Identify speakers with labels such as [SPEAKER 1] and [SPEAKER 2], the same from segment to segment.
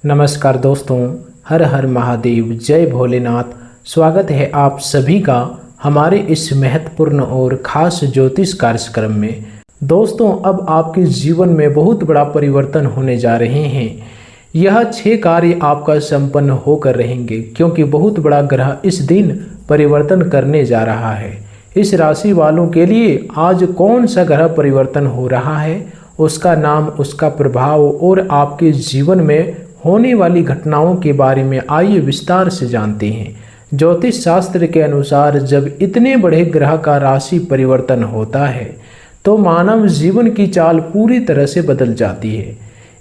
[SPEAKER 1] नमस्कार दोस्तों, हर हर महादेव, जय भोलेनाथ। स्वागत है आप सभी का हमारे इस महत्वपूर्ण और खास ज्योतिष कार्यक्रम में। दोस्तों, अब आपके जीवन में बहुत बड़ा परिवर्तन होने जा रहे हैं। यह 6 कार्य आपका संपन्न होकर रहेंगे, क्योंकि बहुत बड़ा ग्रह इस दिन परिवर्तन करने जा रहा है। इस राशि वालों के लिए आज कौन सा ग्रह परिवर्तन हो रहा है, उसका नाम, उसका प्रभाव और आपके जीवन में होने वाली घटनाओं के बारे में आइए विस्तार से जानते हैं। ज्योतिष शास्त्र के अनुसार जब इतने बड़े ग्रह का राशि परिवर्तन होता है तो मानव जीवन की चाल पूरी तरह से बदल जाती है।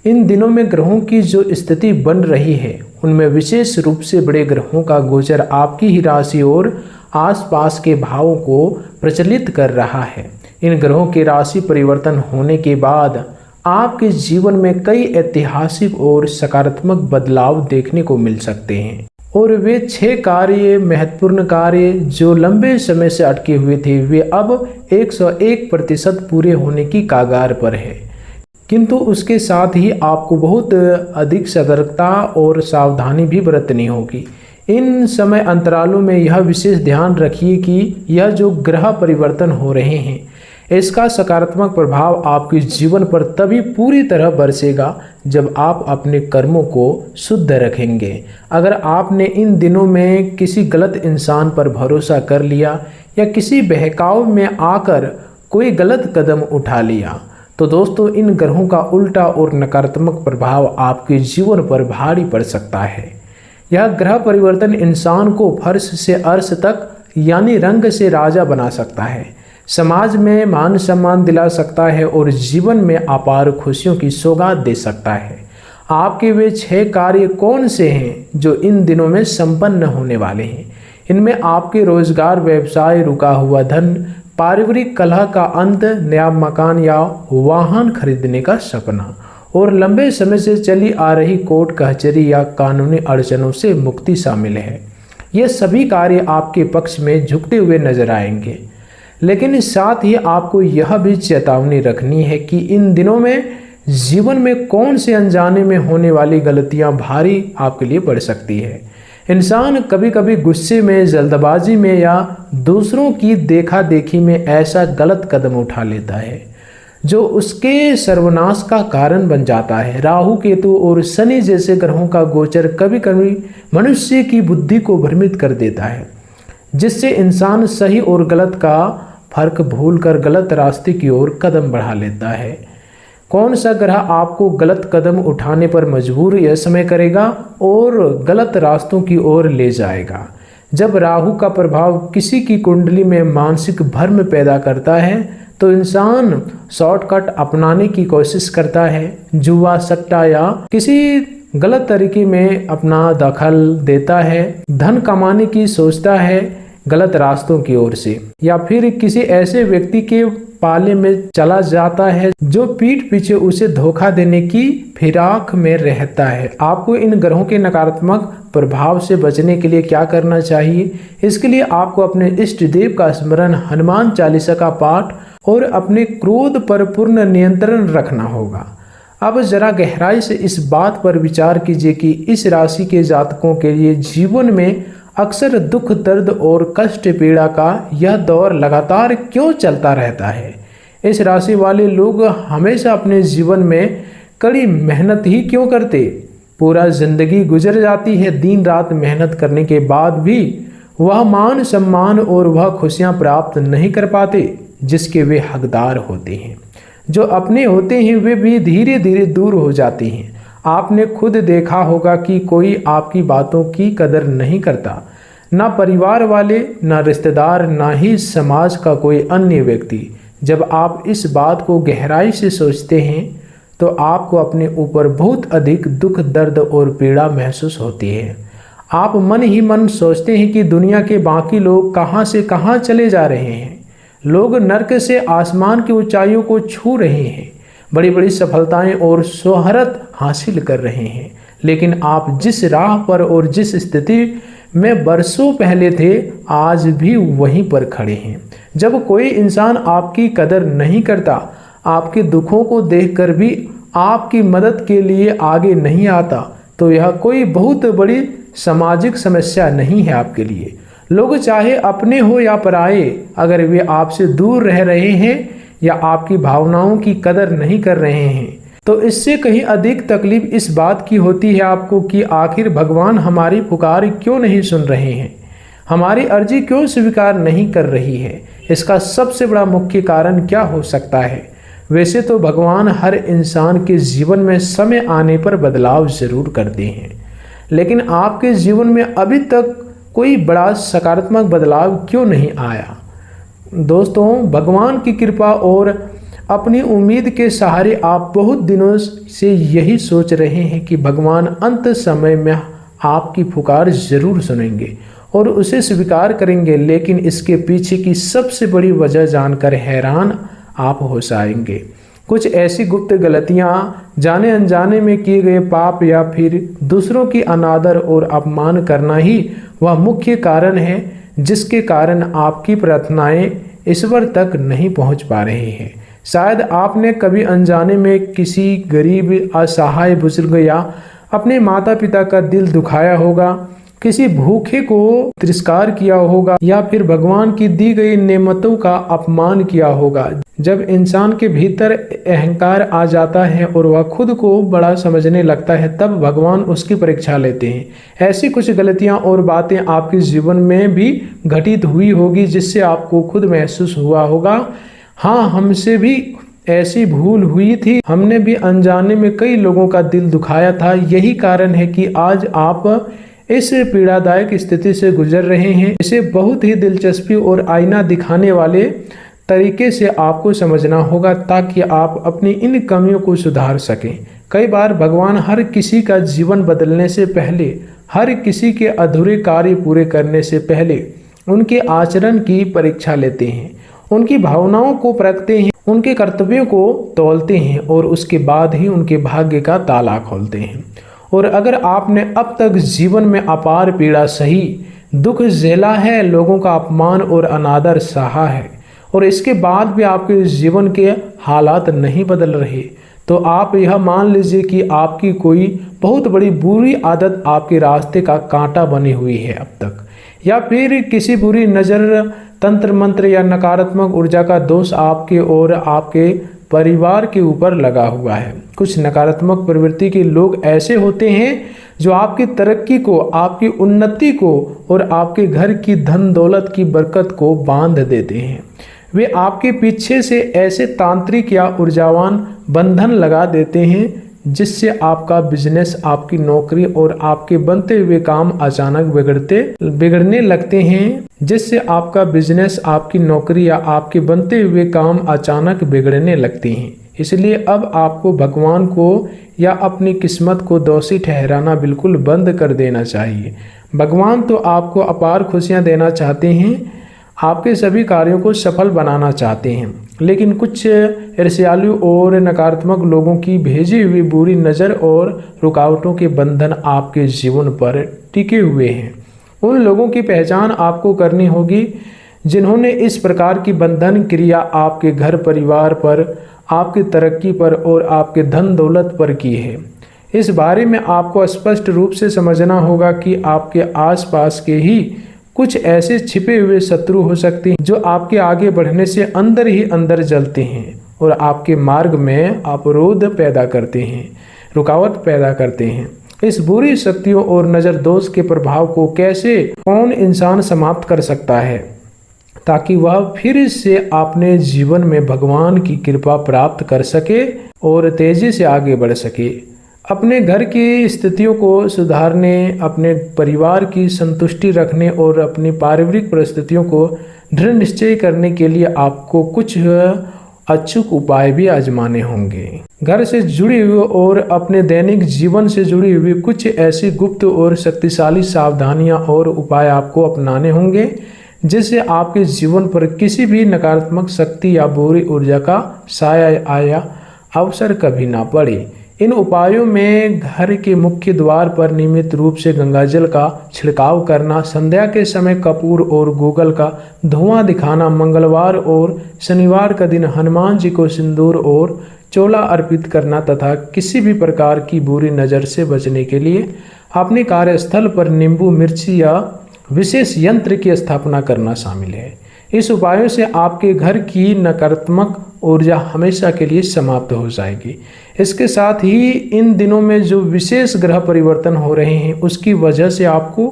[SPEAKER 1] इन दिनों में ग्रहों की जो स्थिति बन रही है उनमें विशेष रूप से बड़े ग्रहों का गोचर आपकी ही राशि और आसपास के भावों को प्रचलित कर रहा है। इन ग्रहों के राशि परिवर्तन होने के बाद आपके जीवन में कई ऐतिहासिक और सकारात्मक बदलाव देखने को मिल सकते हैं, और वे 6 कार्य, महत्वपूर्ण कार्य जो लंबे समय से अटके हुए थे, वे अब 101% पूरे होने की कगार पर है। किंतु उसके साथ ही आपको बहुत अधिक सतर्कता और सावधानी भी बरतनी होगी। इन समय अंतरालों में यह विशेष ध्यान रखिए कि यह जो ग्रह परिवर्तन हो रहे हैं इसका सकारात्मक प्रभाव आपके जीवन पर तभी पूरी तरह बरसेगा जब आप अपने कर्मों को शुद्ध रखेंगे। अगर आपने इन दिनों में किसी गलत इंसान पर भरोसा कर लिया या किसी बहकाव में आकर कोई गलत कदम उठा लिया तो दोस्तों, इन ग्रहों का उल्टा और नकारात्मक प्रभाव आपके जीवन पर भारी पड़ सकता है। यह ग्रह परिवर्तन इंसान को फर्श से अर्श तक यानी रंग से राजा बना सकता है, समाज में मान सम्मान दिला सकता है और जीवन में अपार खुशियों की सौगात दे सकता है। आपके वे 6 कार्य कौन से हैं जो इन दिनों में संपन्न होने वाले हैं? इनमें आपके रोजगार, व्यवसाय, रुका हुआ धन, पारिवारिक कलह का अंत, नया मकान या वाहन खरीदने का सपना और लंबे समय से चली आ रही कोर्ट कचहरी या कानूनी अड़चनों से मुक्ति शामिल है। ये सभी कार्य आपके पक्ष में झुकते हुए नजर आएंगे, लेकिन साथ ही आपको यह भी चेतावनी रखनी है कि इन दिनों में जीवन में कौन से अनजाने में होने वाली गलतियां भारी आपके लिए पड़ सकती है। इंसान कभी कभी गुस्से में, जल्दबाजी में या दूसरों की देखा देखी में ऐसा गलत कदम उठा लेता है जो उसके सर्वनाश का कारण बन जाता है। राहु, केतु और शनि जैसे ग्रहों का गोचर कभी कभी मनुष्य की बुद्धि को भ्रमित कर देता है, जिससे इंसान सही और गलत का फर्क भूलकर गलत रास्ते की ओर कदम बढ़ा लेता है। कौन सा ग्रह आपको गलत कदम उठाने पर मजबूर यह समय करेगा और गलत रास्तों की ओर ले जाएगा? जब राहु का प्रभाव किसी की कुंडली में मानसिक भ्रम पैदा करता है तो इंसान शॉर्टकट अपनाने की कोशिश करता है, जुआ, सट्टा या किसी गलत तरीके में अपना दखल देता है, धन कमाने की सोचता है गलत रास्तों की ओर से, या फिर किसी ऐसे व्यक्ति के पाले में चला जाता है जो पीठ पीछे उसे धोखा देने की फिराक में रहता है। आपको इन ग्रहों के नकारात्मक प्रभाव से बचने के लिए क्या करना चाहिए? इसके लिए आपको अपने इष्ट देव का स्मरण, हनुमान चालीसा का पाठ और अपने क्रोध पर पूर्ण नियंत्रण रखना होगा। अब जरा गहराई से इस बात पर विचार कीजिए कि इस राशि के जातकों के लिए जीवन में अक्सर दुख, दर्द और कष्ट, पीड़ा का यह दौर लगातार क्यों चलता रहता है। इस राशि वाले लोग हमेशा अपने जीवन में कड़ी मेहनत ही क्यों करते? पूरा जिंदगी गुजर जाती है दिन रात मेहनत करने के बाद भी वह मान सम्मान और वह खुशियां प्राप्त नहीं कर पाते जिसके वे हकदार होते हैं। जो अपने होते हैं वे भी धीरे धीरे दूर हो जाते हैं। आपने खुद देखा होगा कि कोई आपकी बातों की कदर नहीं करता, ना परिवार वाले, ना रिश्तेदार, ना ही समाज का कोई अन्य व्यक्ति। जब आप इस बात को गहराई से सोचते हैं तो आपको अपने ऊपर बहुत अधिक दुख, दर्द और पीड़ा महसूस होती है। आप मन ही मन सोचते हैं कि दुनिया के बाकी लोग कहां से कहां चले जा रहे हैं। लोग नर्क से आसमान की ऊंचाइयों को छू रहे हैं, बड़ी बड़ी सफलताएं और शोहरत हासिल कर रहे हैं, लेकिन आप जिस राह पर और जिस स्थिति में बरसों पहले थे आज भी वहीं पर खड़े हैं। जब कोई इंसान आपकी कदर नहीं करता, आपके दुखों को देखकर भी आपकी मदद के लिए आगे नहीं आता, तो यह कोई बहुत बड़ी सामाजिक समस्या नहीं है आपके लिए। लोग चाहे अपने हो या पराए, अगर वे आपसे दूर रह रहे हैं या आपकी भावनाओं की कदर नहीं कर रहे हैं, तो इससे कहीं अधिक तकलीफ इस बात की होती है आपको कि आखिर भगवान हमारी पुकार क्यों नहीं सुन रहे हैं, हमारी अर्जी क्यों स्वीकार नहीं कर रही है। इसका सबसे बड़ा मुख्य कारण क्या हो सकता है? वैसे तो भगवान हर इंसान के जीवन में समय आने पर बदलाव जरूर करते हैं, लेकिन आपके जीवन में अभी तक कोई बड़ा सकारात्मक बदलाव क्यों नहीं आया? दोस्तों, भगवान की कृपा और अपनी उम्मीद के सहारे आप बहुत दिनों से यही सोच रहे हैं कि भगवान अंत समय में आपकी पुकार जरूर सुनेंगे और उसे स्वीकार करेंगे, लेकिन इसके पीछे की सबसे बड़ी वजह जानकर हैरान आप हो जाएंगे। कुछ ऐसी गुप्त गलतियां, जाने अनजाने में किए गए पाप या फिर दूसरों की अनादर और अपमान करना ही वह मुख्य कारण है जिसके कारण आपकी प्रार्थनाएं ईश्वर तक नहीं पहुंच पा रही हैं। शायद आपने कभी अनजाने में किसी गरीब, असहाय बुजुर्ग या अपने माता पिता का दिल दुखाया होगा, किसी भूखे को तिरस्कार किया होगा या फिर भगवान की दी गई नेमतों का अपमान किया होगा। जब इंसान के भीतर अहंकार आ जाता है और वह खुद को बड़ा समझने लगता है, तब भगवान उसकी परीक्षा लेते हैं। ऐसी कुछ गलतियां और बातें आपके जीवन में भी घटित हुई होगी जिससे आपको खुद महसूस हुआ होगा, हाँ, हमसे भी ऐसी भूल हुई थी, हमने भी अनजाने में कई लोगों का दिल दुखाया था। यही कारण है कि आज आप इस पीड़ादायक स्थिति से गुजर रहे हैं। इसे बहुत ही दिलचस्पी और आईना दिखाने वाले तरीके से आपको समझना होगा ताकि आप अपनी इन कमियों को सुधार सकें। कई बार भगवान हर किसी का जीवन बदलने से पहले, हर किसी के अधूरे कार्य पूरे करने से पहले उनके आचरण की परीक्षा लेते हैं, उनकी भावनाओं को परखते हैं, उनके कर्तव्यों को तौलते हैं और उसके बाद ही उनके भाग्य का ताला खोलते हैं। और अगर आपने अब तक जीवन में अपार पीड़ा सही, दुख झेला है, लोगों का अपमान और अनादर सहा है और इसके बाद भी आपके जीवन के हालात नहीं बदल रहे, तो आप यह मान लीजिए कि आपकी कोई बहुत बड़ी बुरी आदत आपके रास्ते का कांटा बनी हुई है अब तक, या फिर किसी बुरी नज़र, तंत्र मंत्र या नकारात्मक ऊर्जा का दोष आपके और आपके परिवार के ऊपर लगा हुआ है। कुछ नकारात्मक प्रवृत्ति के लोग ऐसे होते हैं जो आपकी तरक्की को, आपकी उन्नति को और आपके घर की धन दौलत की बरकत को बांध देते हैं। वे आपके पीछे से ऐसे तांत्रिक या ऊर्जावान बंधन लगा देते हैं जिससे आपका बिजनेस, आपकी नौकरी और आपके बनते हुए काम अचानक बिगड़ने लगते हैं, जिससे आपका बिजनेस, आपकी नौकरी या आपके बनते हुए काम अचानक बिगड़ने लगते हैं। इसलिए अब आपको भगवान को या अपनी किस्मत को दोषी ठहराना बिल्कुल बंद कर देना चाहिए। भगवान तो आपको अपार खुशियां देना चाहते हैं, आपके सभी कार्यों को सफल बनाना चाहते हैं, लेकिन कुछ ईर्ष्यालु और नकारात्मक लोगों की भेजी हुई बुरी नज़र और रुकावटों के बंधन आपके जीवन पर टिके हुए हैं। उन लोगों की पहचान आपको करनी होगी जिन्होंने इस प्रकार की बंधन क्रिया आपके घर परिवार पर, आपकी तरक्की पर और आपके धन दौलत पर की है। इस बारे में आपको स्पष्ट रूप से समझना होगा कि आपके आसपास के ही कुछ ऐसे छिपे हुए शत्रु हो सकते हैं जो आपके आगे बढ़ने से अंदर ही अंदर जलते हैं और आपके मार्ग में अवरोध पैदा करते हैं, रुकावट पैदा करते हैं। इस बुरी शक्तियों और नज़र दोष के प्रभाव को कैसे कौन इंसान समाप्त कर सकता है ताकि वह फिर से अपने जीवन में भगवान की कृपा प्राप्त कर सके और तेजी से आगे बढ़ सके। अपने घर की स्थितियों को सुधारने, अपने परिवार की संतुष्टि रखने और अपनी पारिवारिक परिस्थितियों को दृढ़ निश्चय करने के लिए आपको कुछ अचूक उपाय भी आजमाने होंगे। घर से जुड़ी हुई और अपने दैनिक जीवन से जुड़ी हुई कुछ ऐसी गुप्त और शक्तिशाली सावधानियां और उपाय आपको अपनाने होंगे जिससे आपके जीवन पर किसी भी नकारात्मक शक्ति या बुरी ऊर्जा का साया आया अवसर कभी ना पड़े। इन उपायों में घर के मुख्य द्वार पर नियमित रूप से गंगाजल का छिड़काव करना, संध्या के समय कपूर और गूगल का धुआं दिखाना, मंगलवार और शनिवार का दिन हनुमान जी को सिंदूर और चोला अर्पित करना तथा किसी भी प्रकार की बुरी नज़र से बचने के लिए अपने कार्यस्थल पर नींबू मिर्ची या विशेष यंत्र की स्थापना करना शामिल है। इस उपायों से आपके घर की नकारात्मक ऊर्जा हमेशा के लिए समाप्त हो जाएगी। इसके साथ ही इन दिनों में जो विशेष ग्रह परिवर्तन हो रहे हैं उसकी वजह से आपको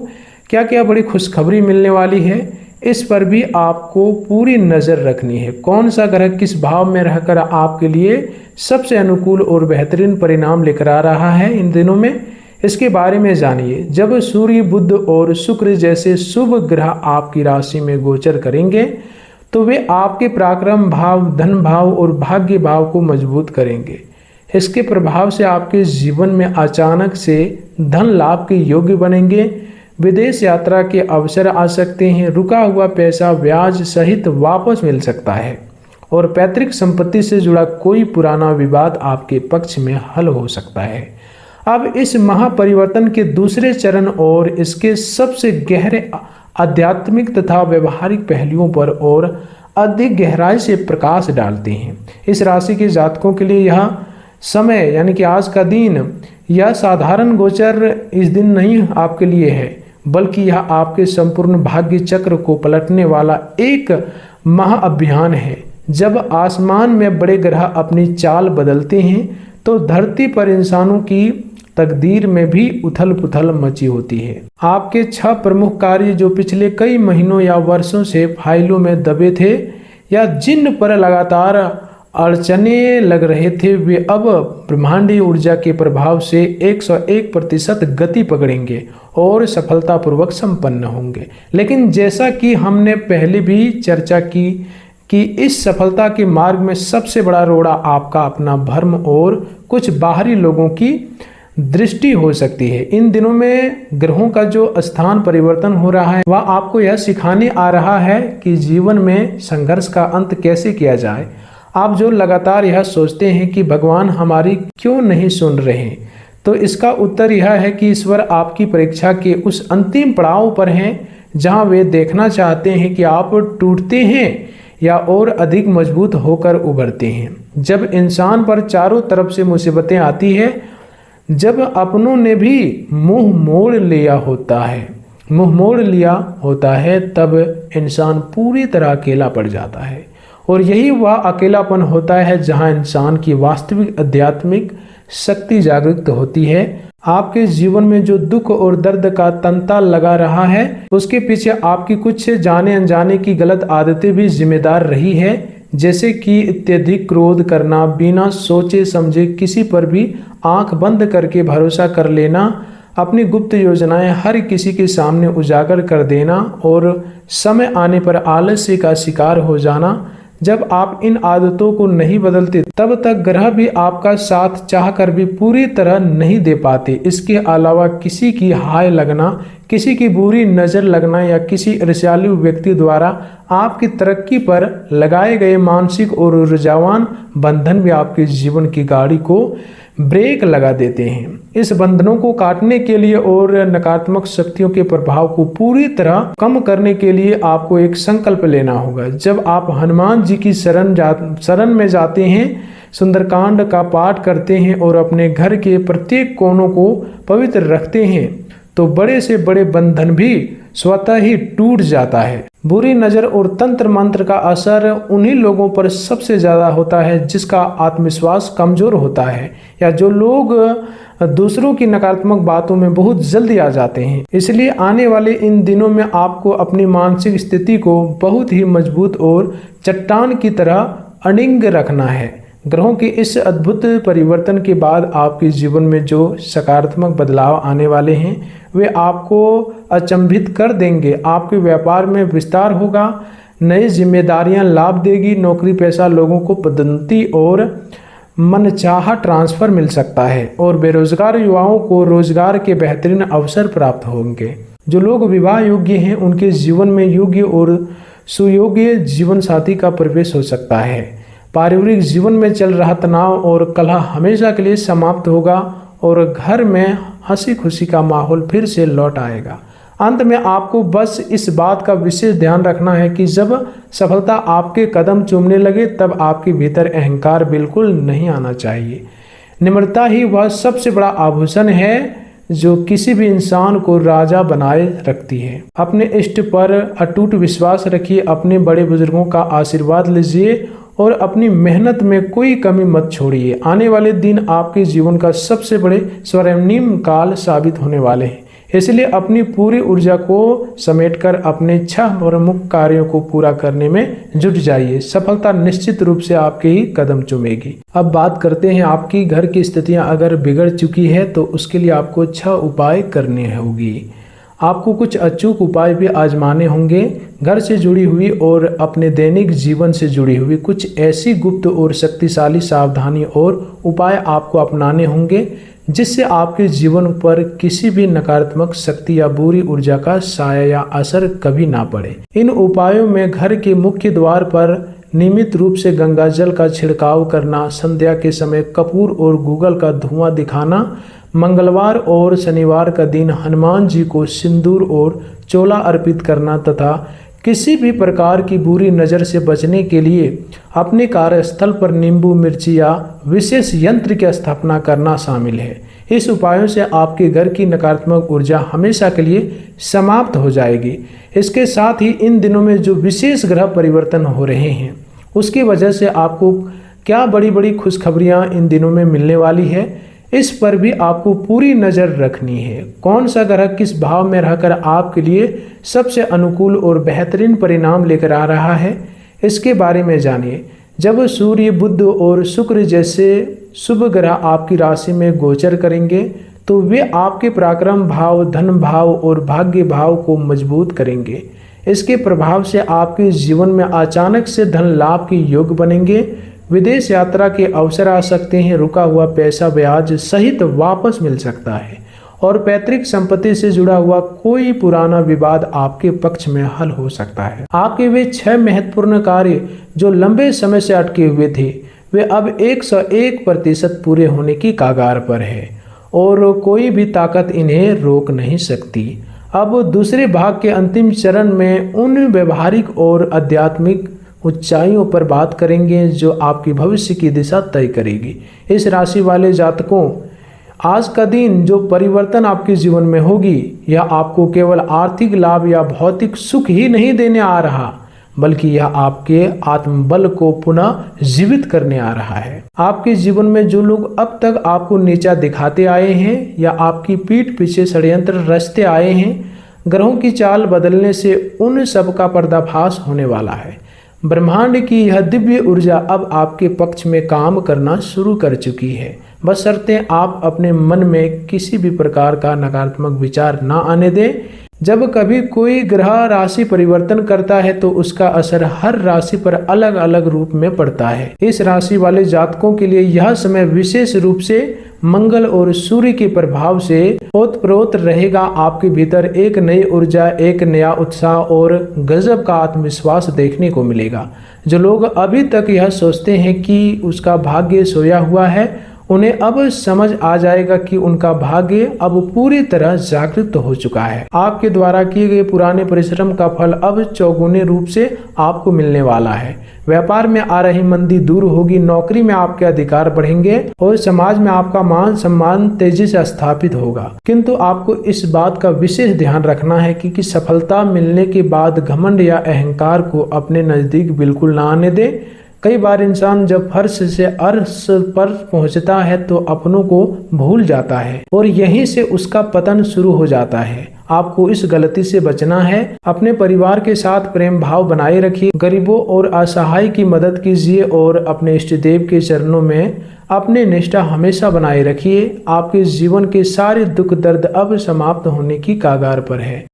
[SPEAKER 1] क्या क्या बड़ी खुशखबरी मिलने वाली है, इस पर भी आपको पूरी नज़र रखनी है। कौन सा ग्रह किस भाव में रहकर आपके लिए सबसे अनुकूल और बेहतरीन परिणाम लेकर आ रहा है इन दिनों में, इसके बारे में जानिए। जब सूर्य, बुध और शुक्र जैसे शुभ ग्रह आपकी राशि में गोचर करेंगे तो वे आपके पराक्रम भाव, धन भाव और भाग्य भाव को मजबूत करेंगे। इसके प्रभाव से आपके जीवन में अचानक से धन लाभ के योग्य बनेंगे। विदेश यात्रा के अवसर आ सकते हैं। रुका हुआ पैसा ब्याज सहित वापस मिल सकता है और पैतृक संपत्ति से जुड़ा कोई पुराना विवाद आपके पक्ष में हल हो सकता है। अब इस महापरिवर्तन के दूसरे चरण और इसके सबसे गहरे आध्यात्मिक तथा व्यवहारिक पहलुओं पर और अधिक गहराई से प्रकाश डालते हैं। इस राशि के जातकों के लिए यह समय यानी कि आज का दिन यह साधारण गोचर इस दिन नहीं आपके लिए है, बल्कि यह आपके संपूर्ण भाग्य चक्र को पलटने वाला एक महाअभियान है। जब आसमान में बड़े ग्रह अपनी चाल बदलते हैं तो धरती पर इंसानों की तकदीर में भी उथल पुथल मची होती है। आपके 6 प्रमुख कार्य जो पिछले कई महीनों या वर्षों से फाइलों में दबे थे या जिन पर लगातार अड़चने लग रहे थे, वे अब ब्रह्मांडीय ऊर्जा के प्रभाव से 101% गति पकड़ेंगे और सफलतापूर्वक संपन्न होंगे। लेकिन जैसा कि हमने पहले भी चर्चा की कि इस सफलता के मार्ग में सबसे बड़ा रोड़ा आपका अपना भ्रम और कुछ बाहरी लोगों की दृष्टि हो सकती है। इन दिनों में ग्रहों का जो स्थान परिवर्तन हो रहा है वह आपको यह सिखाने आ रहा है कि जीवन में संघर्ष का अंत कैसे किया जाए। आप जो लगातार यह सोचते हैं कि भगवान हमारी क्यों नहीं सुन रहे, तो इसका उत्तर यह है कि ईश्वर आपकी परीक्षा के उस अंतिम पड़ाव पर हैं जहां वे देखना चाहते हैं कि आप टूटते हैं या और अधिक मजबूत होकर उभरते हैं। जब इंसान पर चारों तरफ से मुसीबतें आती है, जब अपनों ने भी मुंह मोड़ लिया होता है, तब इंसान पूरी तरह अकेला पड़ जाता है। और यही वह अकेलापन होता है जहां इंसान की वास्तविक आध्यात्मिक शक्ति जागृत होती है। आपके जीवन में जो दुख और दर्द का तंता लगा रहा है, उसके पीछे आपकी कुछ जाने अनजाने की गलत आदतें भी जिम्मेदार रही है, जैसे कि अत्यधिक क्रोध करना, बिना सोचे समझे किसी पर भी आंख बंद करके भरोसा कर लेना, अपनी गुप्त योजनाएं हर किसी के सामने उजागर कर देना और समय आने पर आलस्य का शिकार हो जाना। जब आप इन आदतों को नहीं बदलते तब तक ग्रह भी आपका साथ चाहकर भी पूरी तरह नहीं दे पाते। इसके अलावा किसी की हाय लगना, किसी की बुरी नज़र लगना या किसी ईर्ष्यालु व्यक्ति द्वारा आपकी तरक्की पर लगाए गए मानसिक और ऊर्जावान बंधन भी आपके जीवन की गाड़ी को ब्रेक लगा देते हैं। इस बंधनों को काटने के लिए और नकारात्मक शक्तियों के प्रभाव को पूरी तरह कम करने के लिए आपको एक संकल्प लेना होगा। जब आप हनुमान जी की शरण में जाते हैं, सुंदरकांड का पाठ करते हैं और अपने घर के प्रत्येक कोनों को पवित्र रखते हैं, तो बड़े से बड़े बंधन भी स्वतः ही टूट जाता है। बुरी नज़र और तंत्र मंत्र का असर उन्हीं लोगों पर सबसे ज़्यादा होता है जिसका आत्मविश्वास कमज़ोर होता है या जो लोग दूसरों की नकारात्मक बातों में बहुत जल्दी आ जाते हैं। इसलिए आने वाले इन दिनों में आपको अपनी मानसिक स्थिति को बहुत ही मजबूत और चट्टान की तरह अडिग रखना है। ग्रहों के इस अद्भुत परिवर्तन के बाद आपके जीवन में जो सकारात्मक बदलाव आने वाले हैं वे आपको अचंभित कर देंगे। आपके व्यापार में विस्तार होगा, नई जिम्मेदारियां लाभ देगी, नौकरी पेशा लोगों को पदोन्नति और मनचाहा ट्रांसफर मिल सकता है और बेरोजगार युवाओं को रोजगार के बेहतरीन अवसर प्राप्त होंगे। जो लोग विवाह योग्य हैं उनके जीवन में योग्य और सुयोग्य जीवन साथी का प्रवेश हो सकता है। पारिवारिक जीवन में चल रहा तनाव और कलह हमेशा के लिए समाप्त होगा और घर में हंसी खुशी का माहौल फिर से लौट आएगा। अंत में आपको बस इस बात का विशेष ध्यान रखना है कि जब सफलता आपके कदम चूमने लगे तब आपके भीतर अहंकार बिल्कुल नहीं आना चाहिए। निम्रता ही वह सबसे बड़ा आभूषण है जो किसी भी इंसान को राजा बनाए रखती है। अपने इष्ट पर अटूट विश्वास रखिए, अपने बड़े बुजुर्गों का आशीर्वाद लीजिए और अपनी मेहनत में कोई कमी मत छोड़िए। आने वाले दिन आपके जीवन का सबसे बड़े स्वर्णिम काल साबित होने वाले हैं, इसलिए अपनी पूरी ऊर्जा को समेटकर अपने 6 प्रमुख कार्यों को पूरा करने में जुट जाइए। सफलता निश्चित रूप से आपके ही कदम चूमेगी। अब बात करते हैं, आपकी घर की स्थितियां अगर बिगड़ चुकी है तो उसके लिए आपको 6 उपाय करने होंगे। आपको कुछ अचूक उपाय भी आजमाने होंगे। घर से जुड़ी हुई और अपने दैनिक जीवन से जुड़ी हुई कुछ ऐसी गुप्त और शक्तिशाली सावधानी और उपाय आपको अपनाने होंगे जिससे आपके जीवन पर किसी भी नकारात्मक शक्ति या बुरी ऊर्जा का साया या असर कभी ना पड़े। इन उपायों में घर के मुख्य द्वार पर नियमित रूप से गंगा जल का छिड़काव करना, संध्या के समय कपूर और गूगल का धुआं दिखाना, मंगलवार और शनिवार का दिन हनुमान जी को सिंदूर और चोला अर्पित करना तथा किसी भी प्रकार की बुरी नज़र से बचने के लिए अपने कार्यस्थल पर नींबू मिर्ची या विशेष यंत्र की स्थापना करना शामिल है। इस उपायों से आपके घर की नकारात्मक ऊर्जा हमेशा के लिए समाप्त हो जाएगी। इसके साथ ही इन दिनों में जो विशेष ग्रह परिवर्तन हो रहे हैं उसकी वजह से आपको क्या बड़ी बड़ी खुशखबरियाँ इन दिनों में मिलने वाली है, इस पर भी आपको पूरी नज़र रखनी है। कौन सा ग्रह किस भाव में रहकर आपके लिए सबसे अनुकूल और बेहतरीन परिणाम लेकर आ रहा है, इसके बारे में जानिए। जब सूर्य, बुध और शुक्र जैसे शुभ ग्रह आपकी राशि में गोचर करेंगे तो वे आपके पराक्रम भाव, धन भाव और भाग्य भाव को मजबूत करेंगे। इसके प्रभाव से आपके जीवन में अचानक से धन लाभ के योग बनेंगे। विदेश यात्रा के अवसर आ सकते हैं, रुका हुआ पैसा ब्याज सहित वापस मिल सकता है और पैतृक संपत्ति से जुड़ा हुआ कोई पुराना विवाद आपके पक्ष में हल हो सकता है। आपके वे 6 महत्वपूर्ण कार्य जो लंबे समय से अटके हुए थे वे अब 101% पूरे होने की कगार पर है और कोई भी ताकत इन्हें रोक नहीं सकती। अब दूसरे भाग के अंतिम चरण में उन व्यवहारिक और आध्यात्मिक ऊंचाइयों पर बात करेंगे जो आपकी भविष्य की दिशा तय करेगी। इस राशि वाले जातकों, आज का दिन जो परिवर्तन आपके जीवन में होगी यह आपको केवल आर्थिक लाभ या भौतिक सुख ही नहीं देने आ रहा बल्कि यह आपके आत्मबल को पुनः जीवित करने आ रहा है। आपके जीवन में जो लोग अब तक आपको नीचा दिखाते आए हैं या आपकी पीठ पीछे षड्यंत्र रचते आए हैं, ग्रहों की चाल बदलने से उन सब का पर्दाफाश होने वाला है। ब्रह्मांड की यह दिव्य ऊर्जा अब आपके पक्ष में काम करना शुरू कर चुकी है, बशर्ते आप अपने मन में किसी भी प्रकार का नकारात्मक विचार ना आने दें। जब कभी कोई ग्रह राशि परिवर्तन करता है तो उसका असर हर राशि पर अलग अलग रूप में पड़ता है। इस राशि वाले जातकों के लिए यह समय विशेष रूप से मंगल और सूर्य के प्रभाव से ओतप्रोत रहेगा। आपके भीतर एक नई ऊर्जा, एक नया उत्साह और गजब का आत्मविश्वास देखने को मिलेगा। जो लोग अभी तक यह सोचते हैं कि उसका भाग्य सोया हुआ है, उन्हें अब समझ आ जाएगा कि उनका भाग्य अब पूरी तरह जागृत हो चुका है। आपके द्वारा किए गए पुराने परिश्रम का फल अब चौगुने रूप से आपको मिलने वाला है। व्यापार में आ रही मंदी दूर होगी, नौकरी में आपके अधिकार बढ़ेंगे और समाज में आपका मान सम्मान तेजी से स्थापित होगा। किंतु आपको इस बात का विशेष ध्यान रखना है कि सफलता मिलने के बाद घमंड या अहंकार को अपने नजदीक बिल्कुल ना आने दे। कई बार इंसान जब फर्श से अर्श पर पहुंचता है तो अपनों को भूल जाता है और यहीं से उसका पतन शुरू हो जाता है। आपको इस गलती से बचना है। अपने परिवार के साथ प्रेम भाव बनाए रखिए, गरीबों और असहाय की मदद कीजिए और अपने इष्ट देव के चरणों में अपनी निष्ठा हमेशा बनाए रखिए। आपके जीवन के सारे दुख दर्द अब समाप्त होने की कगार पर है।